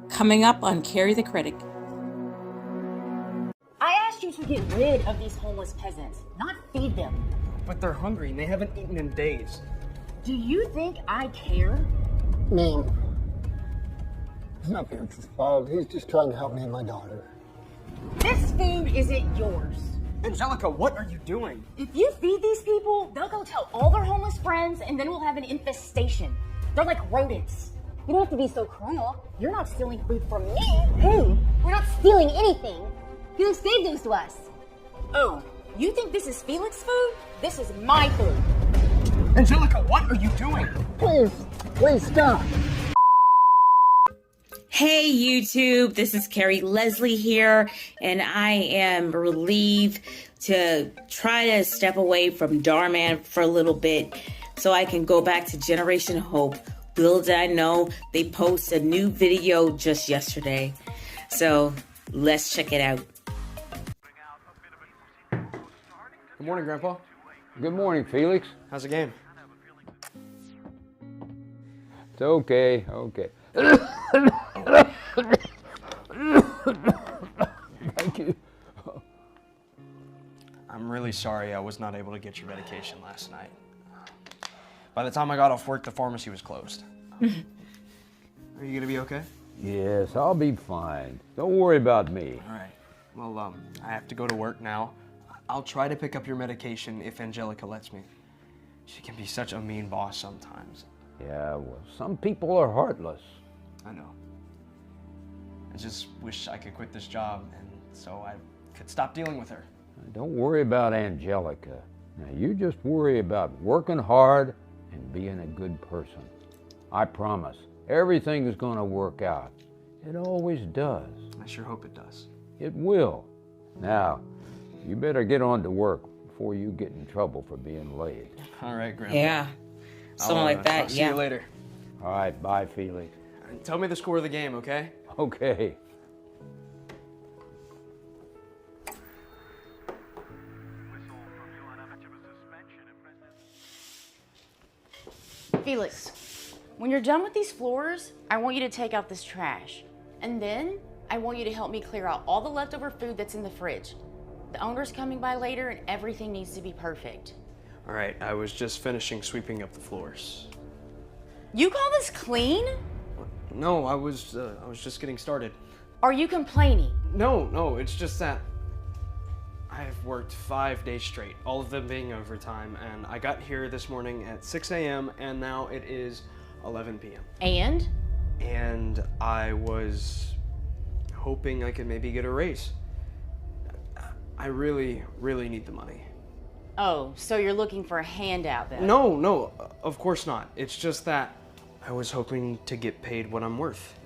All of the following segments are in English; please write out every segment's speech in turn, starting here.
Coming up on Carrie the Critic. I asked you to get rid of these homeless peasants, not feed them. But they're hungry and they haven't eaten in days. Do you think I care? Ma'am, it's not Felix's fault. He's just trying to help me and my daughter. This food isn't yours. Angelica, what are you doing? If you feed these people, they'll go tell all their homeless friends, and then we'll have an infestation. They're like rodents. You don't have to be so cruel. You're not stealing food from me. Who? We're not stealing anything. Felix gave those to us. Oh, you think this is Felix food? This is my food. Angelica, what are you doing? Please stop. Hey YouTube, this is Carrie Leslie here, and I am relieved to try to step away from Dhar Man for a little bit so I can go back to Generation Hope. Little did I know they posted a new video just yesterday. So let's check it out. Good morning, Grandpa. Good morning, Felix. How's the game? It's okay. Thank you. I'm really sorry I was not able to get your medication last night. By the time I got off work, the pharmacy was closed. Are you gonna be okay? Yes, I'll be fine. Don't worry about me. All right. Well, I have to go to work now. I'll try to pick up your medication if Angelica lets me. She can be such a mean boss sometimes. Yeah, well, some people are heartless. I know. I just wish I could quit this job and so I could stop dealing with her. Don't worry about Angelica. Now, you just worry about working hard and being a good person. I promise, everything is going to work out. It always does. I sure hope it does. It will. Now, you better get on to work before you get in trouble for being late. All right, Grandpa. Yeah, something like that, I'll see you later. All right, bye, Felix. And tell me the score of the game, okay? Okay. Felix, when you're done with these floors, I want you to take out this trash. And then I want you to help me clear out all the leftover food that's in the fridge. The owner's coming by later and everything needs to be perfect. All right, I was just finishing sweeping up the floors. You call this clean? No, I was just getting started. Are you complaining? No, it's just that I've worked 5 days straight, all of them being overtime, and I got here this morning at 6 a.m. and now it is 11 p.m. And I was hoping I could maybe get a raise. I really need the money. oh, so you're looking for a handout then? No, of course not. It's just that I was hoping to get paid what I'm worth.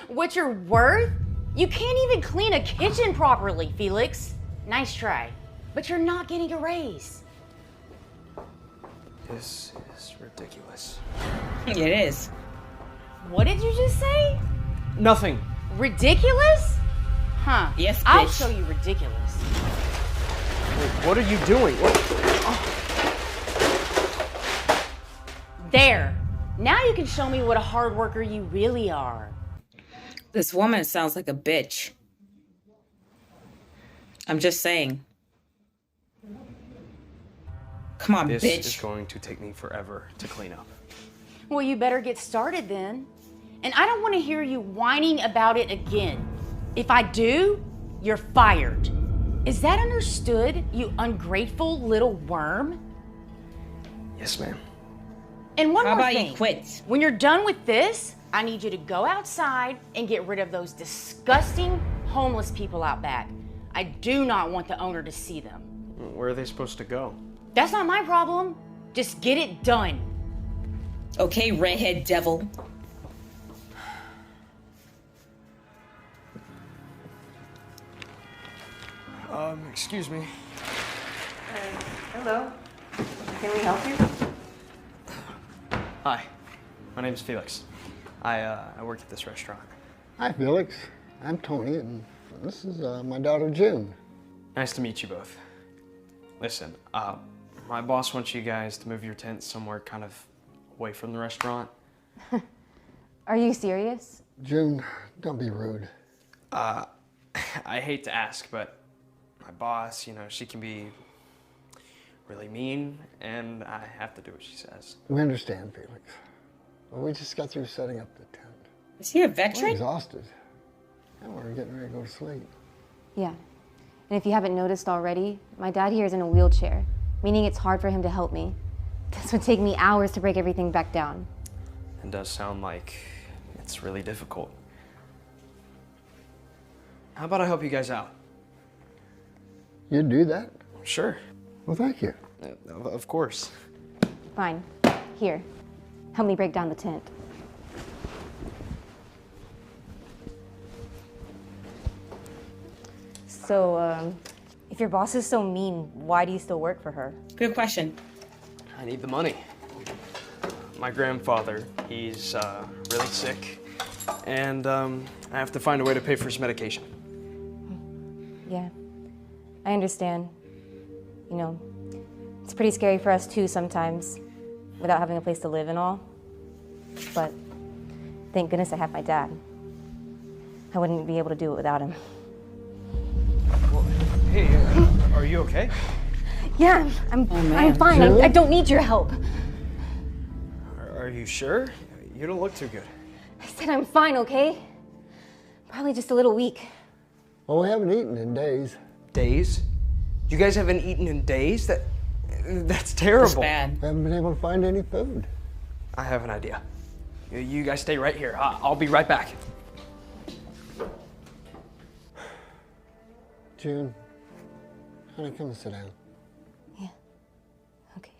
What you're worth? You can't even clean a kitchen properly, Felix. Nice try, but you're not getting a raise. This is ridiculous. it is. What did you just say? Nothing. Ridiculous? Huh. Yes, I'll bitch. show you ridiculous. Wait, what are you doing? There. Now you can show me what a hard worker you really are. This woman sounds like a bitch. I'm just saying. Come on, This bitch. is going to take me forever to clean up. Well, you better get started then. And I don't want to hear you whining about it again. If I do, you're fired. Is that understood, you ungrateful little worm? Yes, ma'am. And one How more about thing. you quit? When you're done with this, I need you to go outside and get rid of those disgusting homeless people out back. I do not want the owner to see them. Where are they supposed to go? That's not my problem. Just get it done. Okay, redhead devil. Excuse me. Hello. Can we help you? Hi, my name's Felix. I work at this restaurant. Hi, Felix. I'm Tony, and this is my daughter, June. Nice to meet you both. Listen, my boss wants you guys to move your tent somewhere kind of away from the restaurant. Are you serious? June, don't be rude. I hate to ask, but my boss, she can be really mean, and I have to do what she says. We understand, Felix. Well, we just got through setting up the tent. Is he a We're veteran? exhausted. And we're getting ready to go to sleep. Yeah. And if you haven't noticed already, my dad here is in a wheelchair, meaning it's hard for him to help me. This would take me hours to break everything back down. It does sound like it's really difficult. How about I help you guys out? You'd do that? Sure. Well, thank you. Of course. Fine. Here. Help me break down the tent. So, if your boss is so mean, why do you still work for her? Good question. I need the money. My grandfather, he's really sick, and I have to find a way to pay for his medication. Yeah, I understand. You know, it's pretty scary for us too sometimes, without having a place to live and all. But thank goodness I have my dad. I wouldn't be able to do it without him. Well, hey, are you okay? Yeah, I'm fine. I don't need your help. Are you sure? You don't look too good. I said I'm fine, okay? Probably just a little weak. Well, we haven't eaten in days. Days? You guys haven't eaten in days? That's terrible. It's bad. We haven't been able to find any food. I have an idea. You guys stay right here. I'll be right back. June, honey, come and sit down. Yeah, okay.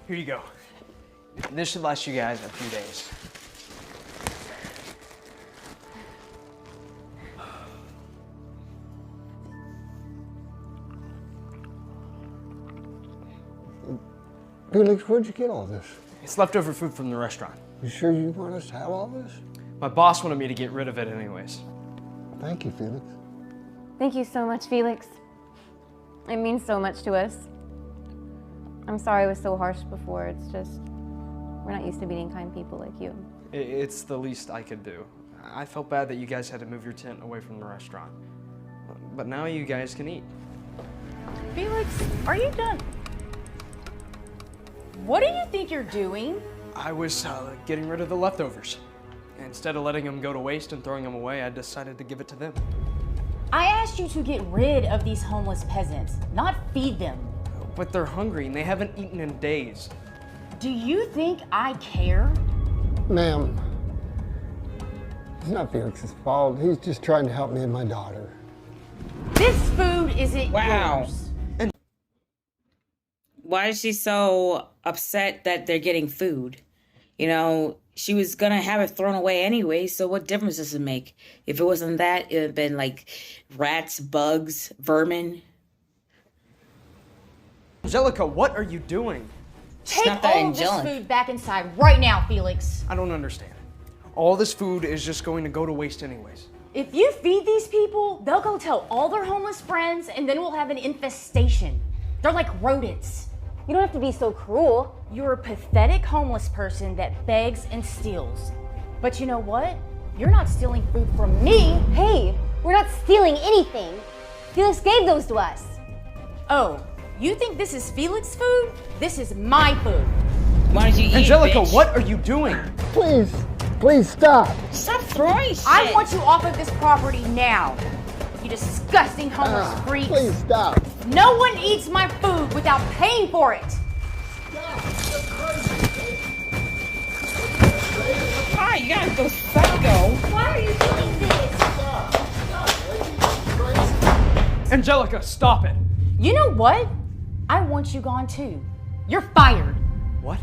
Here you go. This should last you guys a few days. Felix, where'd you get all this? It's leftover food from the restaurant. You sure you want us to have all this? My boss wanted me to get rid of it anyways. Thank you, Felix. Thank you so much, Felix. It means so much to us. I'm sorry I was so harsh before. It's just, we're not used to meeting kind people like you. It's the least I could do. I felt bad that you guys had to move your tent away from the restaurant. But now you guys can eat. Felix, are you done? What do you think you're doing? I was getting rid of the leftovers. Instead of letting them go to waste and throwing them away, I decided to give it to them. I asked you to get rid of these homeless peasants, not feed them. But they're hungry and they haven't eaten in days. Do you think I care? Ma'am, it's not Felix's fault. He's just trying to help me and my daughter. This food isn't Wow. yours. Why is she so upset that they're getting food? You know, she was gonna have it thrown away anyway, so what difference does it make? If it wasn't that, it would have been like rats, bugs, vermin. Angelica, what are you doing? Take not that all of this angelic. food back inside right now, Felix. I don't understand. All this food is just going to go to waste anyways. If you feed these people, they'll go tell all their homeless friends, and then we'll have an infestation. They're like rodents. You don't have to be so cruel. You're a pathetic homeless person that begs and steals. But you know what? You're not stealing food from me. Hey, we're not stealing anything. Felix gave those to us. Oh, you think this is Felix's food? This is my food. Why did you eat Angelica, it, bitch? what are you doing? Please stop. Stop throwing shit. I want you off of this property now. You disgusting homeless freaks. Please stop. No one eats my food without paying for it. Hi, you gotta go psycho. Why are you doing this? Angelica, stop it. You know what? I want you gone too. You're fired. What?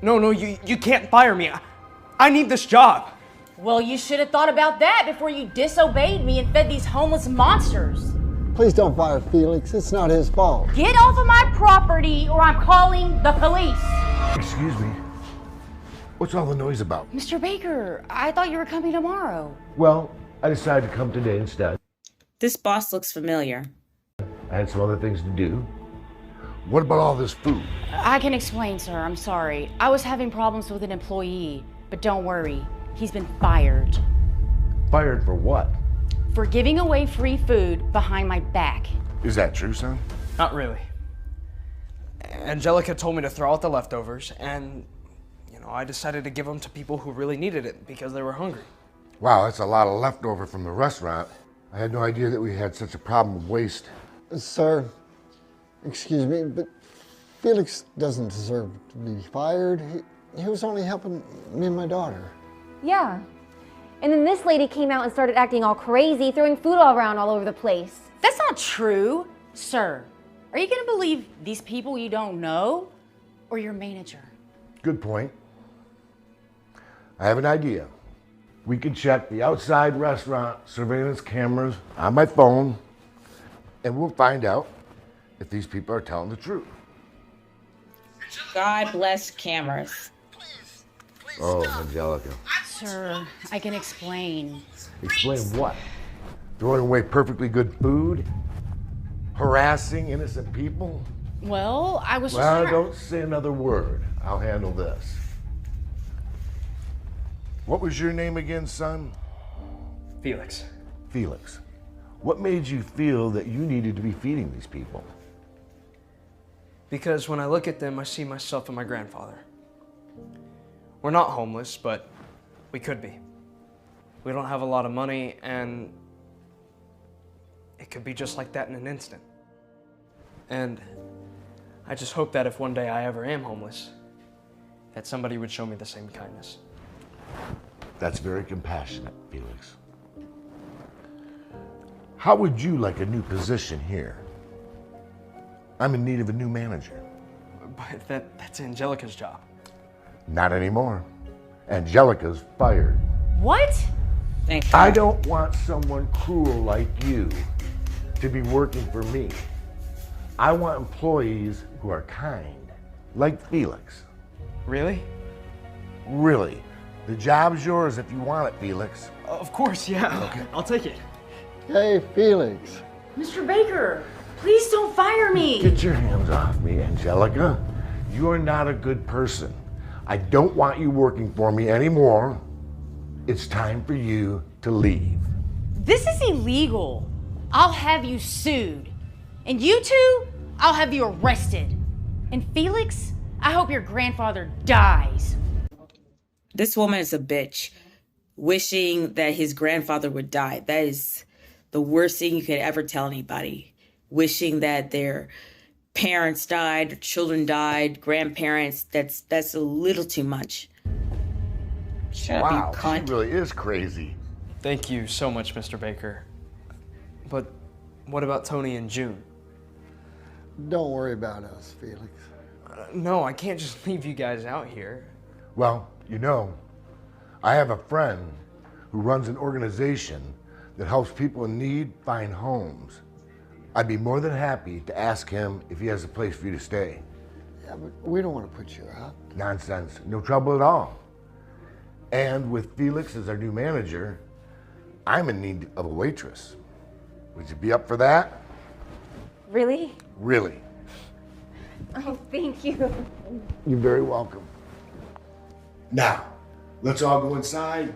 No, you can't fire me. I need this job. Well, you should have thought about that before you disobeyed me and fed these homeless monsters. Please don't fire Felix. It's not his fault. Get off of my property or I'm calling the police. Excuse me. What's all the noise about? Mr. Baker, I thought you were coming tomorrow. Well, I decided to come today instead. This boss looks familiar. I had some other things to do. What about all this food? I can explain, sir. I'm sorry. I was having problems with an employee, but don't worry. He's been fired. Fired for what? For giving away free food behind my back. Is that true, son? Not really. Angelica told me to throw out the leftovers, and, I decided to give them to people who really needed it because they were hungry. Wow, that's a lot of leftover from the restaurant. I had no idea that we had such a problem with waste. Sir, excuse me, but Felix doesn't deserve to be fired. He was only helping me and my daughter. Yeah. And then this lady came out and started acting all crazy, throwing food all around all over the place. That's not true. Sir, are you gonna believe these people you don't know or your manager? Good point. I have an idea. We can check the outside restaurant surveillance cameras on my phone, and we'll find out if these people are telling the truth. God bless cameras. Oh, Angelica. Sir, I can explain. Explain what? Throwing away perfectly good food? Harassing innocent people? Well, I was Well, just don't say another word. I'll handle this. What was your name again, son? Felix. Felix. What made you feel that you needed to be feeding these people? Because when I look at them, I see myself and my grandfather. We're not homeless, but we could be. We don't have a lot of money, and it could be just like that in an instant. And I just hope that if one day I ever am homeless, that somebody would show me the same kindness. That's very compassionate, Felix. How would you like a new position here? I'm in need of a new manager. But that's Angelica's job. Not anymore. Angelica's fired. What? Thank I God. don't want someone cruel like you to be working for me. I want employees who are kind, like Felix. Really? Really. The job's yours if you want it, Felix. Of course, yeah. Okay. I'll take it. Hey, Felix. Mr. Baker, please don't fire me. Get your hands off me, Angelica. You are not a good person. I don't want you working for me anymore. It's time for you to leave. This is illegal. I'll have you sued. And you two, I'll have you arrested. And Felix, I hope your grandfather dies. This woman is a bitch, wishing that his grandfather would die. That is the worst thing you could ever tell anybody. Wishing that their parents died, their children died, grandparents. That's a little too much. Shut Wow, up, you cunt. she really is crazy. Thank you so much, Mr. Baker. But what about Tony and June? Don't worry about us, Felix. No, I can't just leave you guys out here. Well, I have a friend who runs an organization that helps people in need find homes. I'd be more than happy to ask him if he has a place for you to stay. Yeah, but we don't want to put you out. Nonsense, no trouble at all. And with Felix as our new manager, I'm in need of a waitress. Would you be up for that? Really? Really. Oh, thank you. You're very welcome. Now, let's all go inside,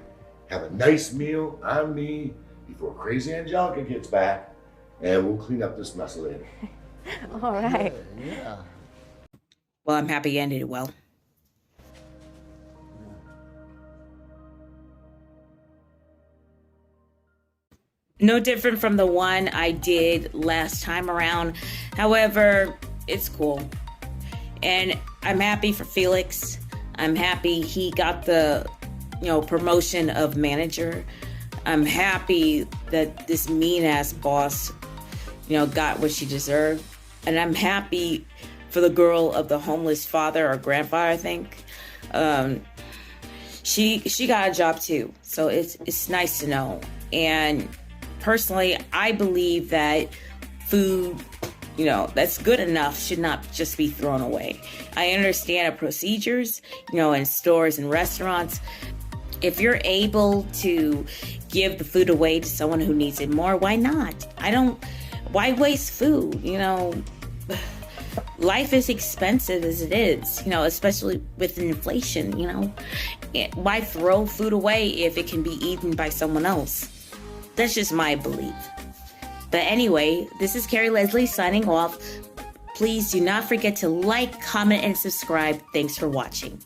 have a nice meal on me before crazy Angelica gets back, and we'll clean up this mess later. All right. Yeah. Well, I'm happy it ended well. No different from the one I did last time around. However, it's cool. And I'm happy for Felix. I'm happy he got the, promotion of manager. I'm happy that this mean-ass boss, got what she deserved. And I'm happy for the girl of the homeless father or grandfather, I think. She got a job too. So it's nice to know. And personally, I believe that food, that's good enough should not just be thrown away. I understand the procedures, in stores and restaurants. If you're able to give the food away to someone who needs it more, why not? Why waste food, life is expensive as it is, especially with inflation, Why throw food away if it can be eaten by someone else? That's just my belief. But anyway, this is Carrie Leslie signing off. Please do not forget to like, comment, and subscribe. Thanks for watching.